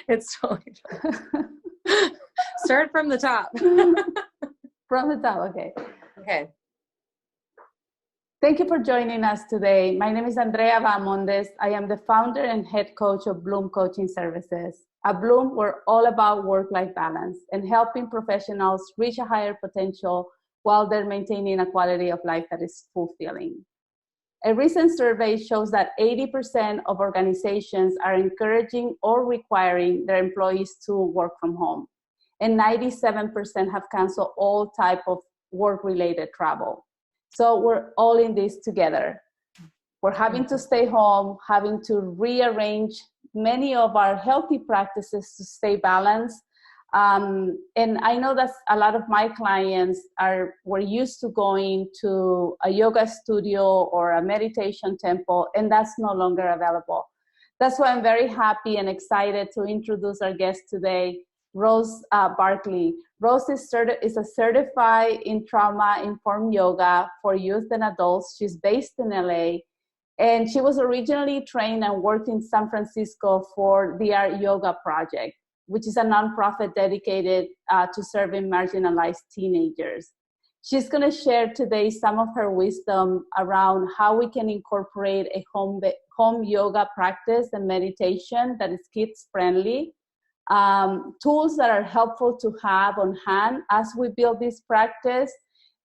It's totally fine. Start from the top. From the top, okay. Okay. Thank you for joining us today. My name is Andrea Bamondes. I am the founder and head coach of Bloom Coaching Services. At Bloom, we're all about work-life balance and helping professionals reach a higher potential while they're maintaining a quality of life that is fulfilling. A recent survey shows that 80% of organizations are encouraging or requiring their employees to work from home, and 97% have canceled all type of work-related travel. So we're all in this together. We're having to stay home, having to rearrange many of our healthy practices to stay balanced. And I know that a lot of my clients were used to going to a yoga studio or a meditation temple, and that's no longer available. That's why I'm very happy and excited to introduce our guest today, Rose Barkley. Rose is a certified in trauma-informed yoga for youth and adults. She's based in LA, and she was originally trained and worked in San Francisco for the Art Yoga Project, which is a nonprofit dedicated to serving marginalized teenagers. She's going to share today some of her wisdom around how we can incorporate a home yoga practice and meditation that is kids-friendly, tools that are helpful to have on hand as we build this practice.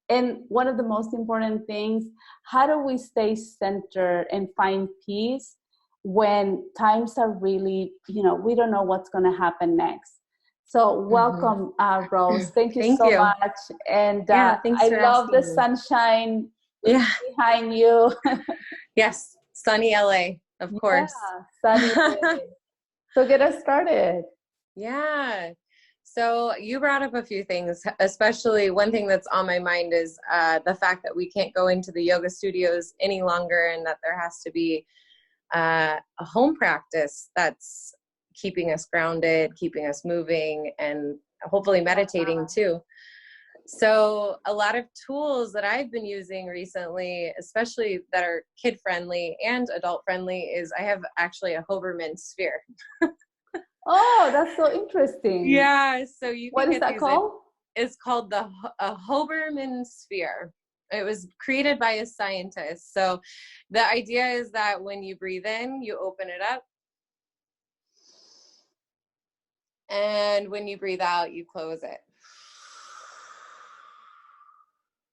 And one of the most important things, how do we stay centered and find peace when times are really, we don't know what's going to happen next. So welcome, Rose. Thank you so much. And I love the sunshine behind you. Yes, sunny LA, of course. Sunny LA. So get us started. Yeah. So you brought up a few things, especially one thing that's on my mind is the fact that we can't go into the yoga studios any longer, and that there has to be a home practice that's keeping us grounded, keeping us moving, and hopefully meditating too. So a lot of tools that I've been using recently, especially that are kid friendly and adult friendly, is I have actually a Hoberman sphere. Oh, that's so interesting. Yeah. So you can what is that called? It's called the Hoberman sphere. It was created by a scientist. So the idea is that when you breathe in, you open it up. And when you breathe out, you close it.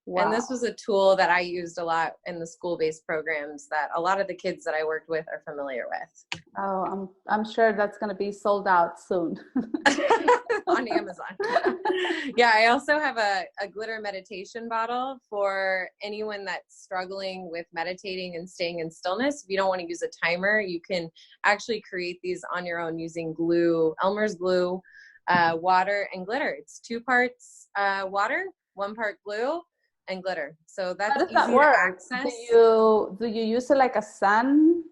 Wow. And this was a tool that I used a lot in the school-based programs that a lot of the kids that I worked with are familiar with. Oh, I'm sure that's going to be sold out soon. On Amazon. Yeah, I also have a glitter meditation bottle for anyone that's struggling with meditating and staying in stillness. If you don't want to use a timer, you can actually create these on your own using glue, Elmer's glue, water, and glitter. It's 2 parts water, 1 part glue, and glitter. So that's easy to access. Do you use it like a sun?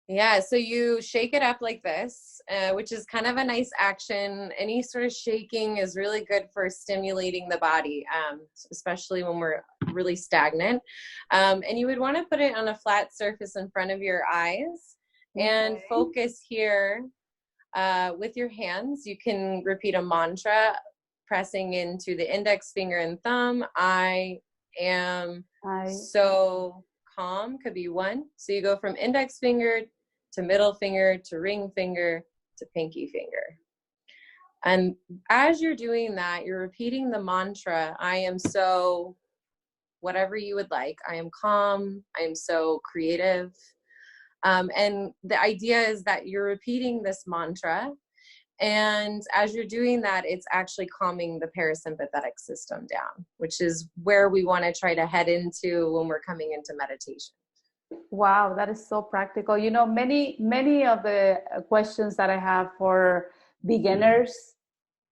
Yeah, so you shake it up like this, which is kind of a nice action. Any sort of shaking is really good for stimulating the body, especially when we're really stagnant. And you would want to put it on a flat surface in front of your eyes and focus here with your hands. You can repeat a mantra, pressing into the index finger and thumb. I am so calm, could be 1. So you go from index finger to middle finger to ring finger to pinky finger. And as you're doing that, you're repeating the mantra, I am so, whatever you would like. I am calm. I am so creative. And the idea is that you're repeating this mantra. And as you're doing that, it's actually calming the parasympathetic system down, which is where we want to try to head into when we're coming into meditation. Wow, that is so practical. Many of the questions that I have for beginners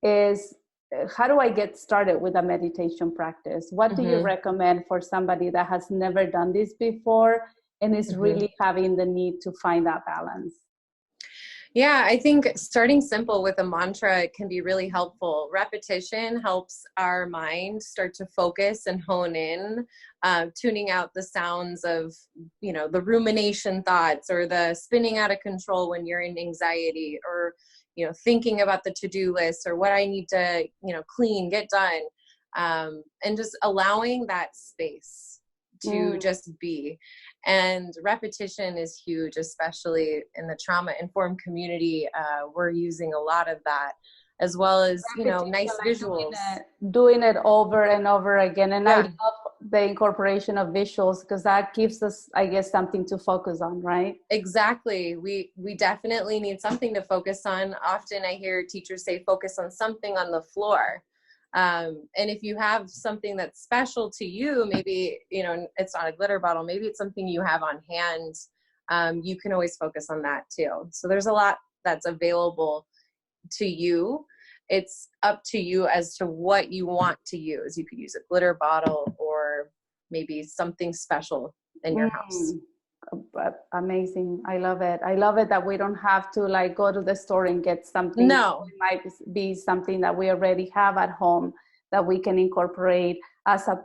is, how do I get started with a meditation practice? What do you recommend for somebody that has never done this before and is really having the need to find that balance? Yeah, I think starting simple with a mantra can be really helpful. Repetition helps our mind start to focus and hone in, tuning out the sounds of, the rumination thoughts or the spinning out of control when you're in anxiety, or, thinking about the to-do list or what I need to, clean, get done, and just allowing that space to just be. And repetition is huge, especially in the trauma-informed community. We're using a lot of that, as well as, nice like visuals. Doing it over and over again. And Yeah. I love the incorporation of visuals because that gives us, I guess, something to focus on, right? Exactly. We definitely need something to focus on. Often I hear teachers say, focus on something on the floor. And if you have something that's special to you, maybe, it's not a glitter bottle, maybe it's something you have on hand. You can always focus on that too. So there's a lot that's available to you. It's up to you as to what you want to use. You could use a glitter bottle or maybe something special in your house. But amazing. I love it. I love it that we don't have to like go to the store and get something. No. It might be something that we already have at home that we can incorporate as a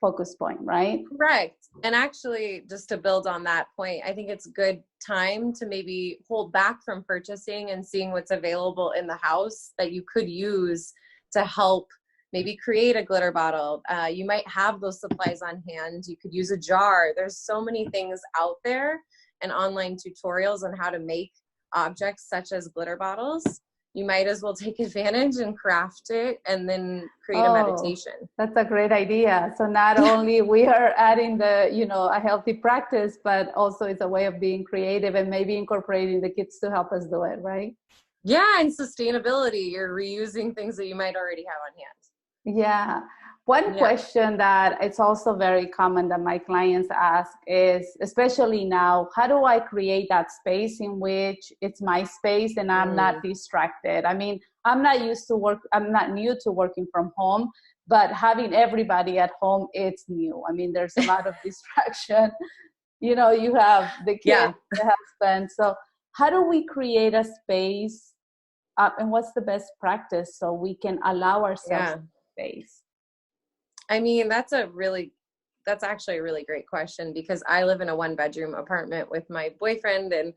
focus point, right? Correct. And actually, just to build on that point, I think it's a good time to maybe hold back from purchasing and seeing what's available in the house that you could use to help maybe create a glitter bottle. You might have those supplies on hand. You could use a jar. There's so many things out there and online tutorials on how to make objects such as glitter bottles. You might as well take advantage and craft it and then create a meditation. That's a great idea. So not only we are adding a healthy practice, but also it's a way of being creative and maybe incorporating the kids to help us do it, right? Yeah, and sustainability. You're reusing things that you might already have on hand. Yeah. One question that it's also very common that my clients ask is, especially now, how do I create that space in which it's my space and I'm not distracted? I mean, I'm not new to working from home, but having everybody at home, it's new. I mean, there's a lot of distraction. You have the kids, the husband. So how do we create a space and what's the best practice so we can allow ourselves space? I mean, that's actually a really great question, because I live in a 1-bedroom apartment with my boyfriend, and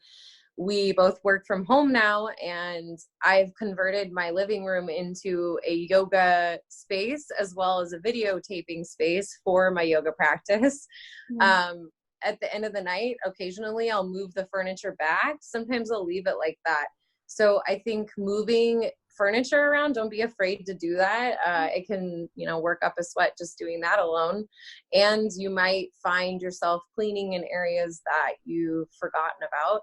we both work from home now, and I've converted my living room into a yoga space as well as a videotaping space for my yoga practice. At the end of the night, occasionally I'll move the furniture back. Sometimes I'll leave it like that. So I think moving furniture around, don't be afraid to do that. It can, work up a sweat just doing that alone. And you might find yourself cleaning in areas that you've forgotten about.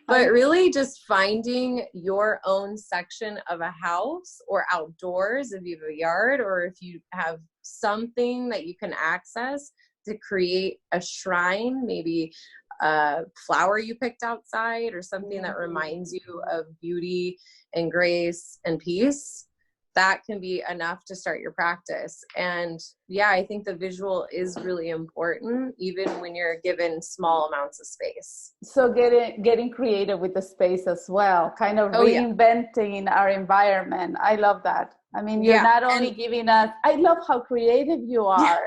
But really just finding your own section of a house or outdoors, if you have a yard, or if you have something that you can access to create a shrine, maybe a flower you picked outside or something that reminds you of beauty and grace and peace. That can be enough to start your practice. And I think the visual is really important, even when you're given small amounts of space. So getting creative with the space as well, kind of reinventing our environment. I love that. I mean, you're not only giving us, I love how creative you are.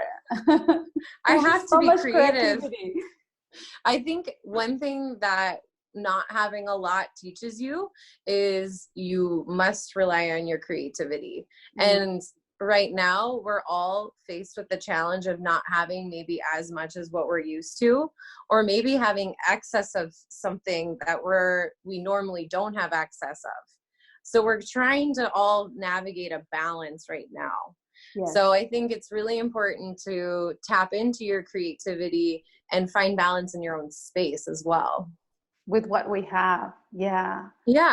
I have to be creative. I think one thing that not having a lot teaches you is you must rely on your creativity. And right now we're all faced with the challenge of not having maybe as much as what we're used to, or maybe having excess of something that we normally don't have access of. So we're trying to all navigate a balance right now. Yes. So I think it's really important to tap into your creativity and find balance in your own space as well. With what we have. Yeah,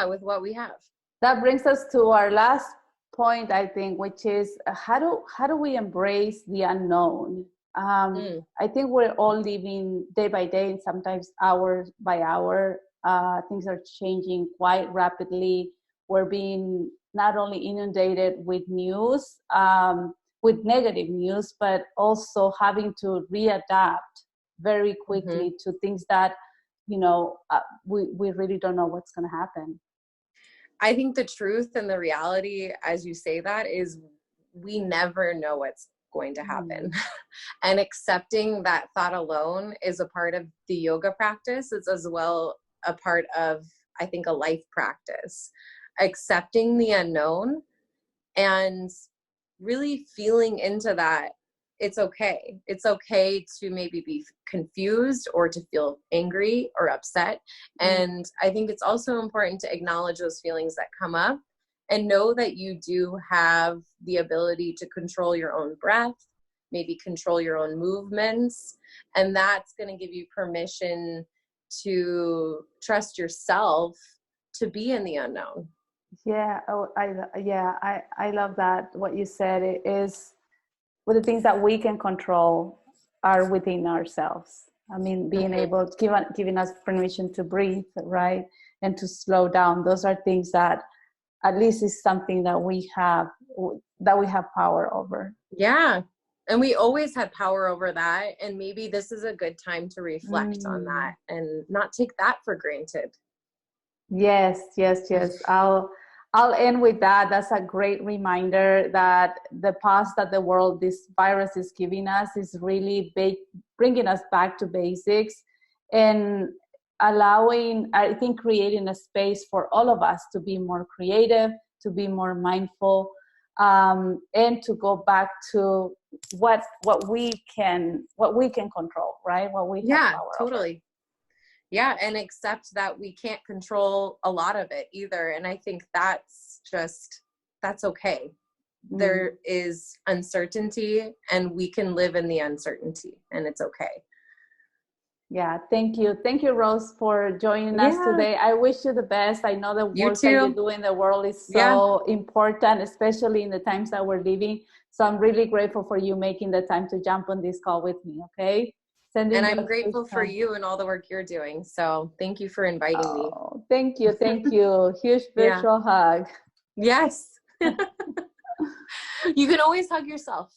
with what we have. That brings us to our last point, I think, which is how do we embrace the unknown? I think we're all living day by day and sometimes hour by hour. Things are changing quite rapidly. We're being not only inundated with news, with negative news, but also having to readapt very quickly to things that we really don't know what's going to happen. I think the truth and the reality, as you say that, is we never know what's going to happen. And accepting that thought alone is a part of the yoga practice. It's as well a part of, I think, a life practice. Accepting the unknown and really feeling into that. It's okay. It's okay to maybe be confused or to feel angry or upset. And I think it's also important to acknowledge those feelings that come up and know that you do have the ability to control your own breath, maybe control your own movements. And that's going to give you permission to trust yourself to be in the unknown. Yeah. I love that. What you said, it is, well, the things that we can control are within ourselves. I mean, being able to giving us permission to breathe, right? And to slow down. Those are things that at least is something that we have power over. Yeah. And we always had power over that. And maybe this is a good time to reflect on that and not take that for granted. Yes. I'll end with that. That's a great reminder that the pause that the world, this virus is giving us, is really bringing us back to basics and allowing, I think, creating a space for all of us to be more creative, to be more mindful, and to go back to what we can control, right? What we have power totally. over. Yeah, and accept that we can't control a lot of it either. And I think that's okay. There is uncertainty and we can live in the uncertainty and it's okay. Yeah, thank you. Thank you, Rose, for joining us today. I wish you the best. I know the work that you do in the world is so important, especially in the times that we're living. So I'm really grateful for you making the time to jump on this call with me, okay? And I'm grateful for you and all the work you're doing. So thank you for inviting me. Thank you. Huge virtual hug. Yes. You can always hug yourself.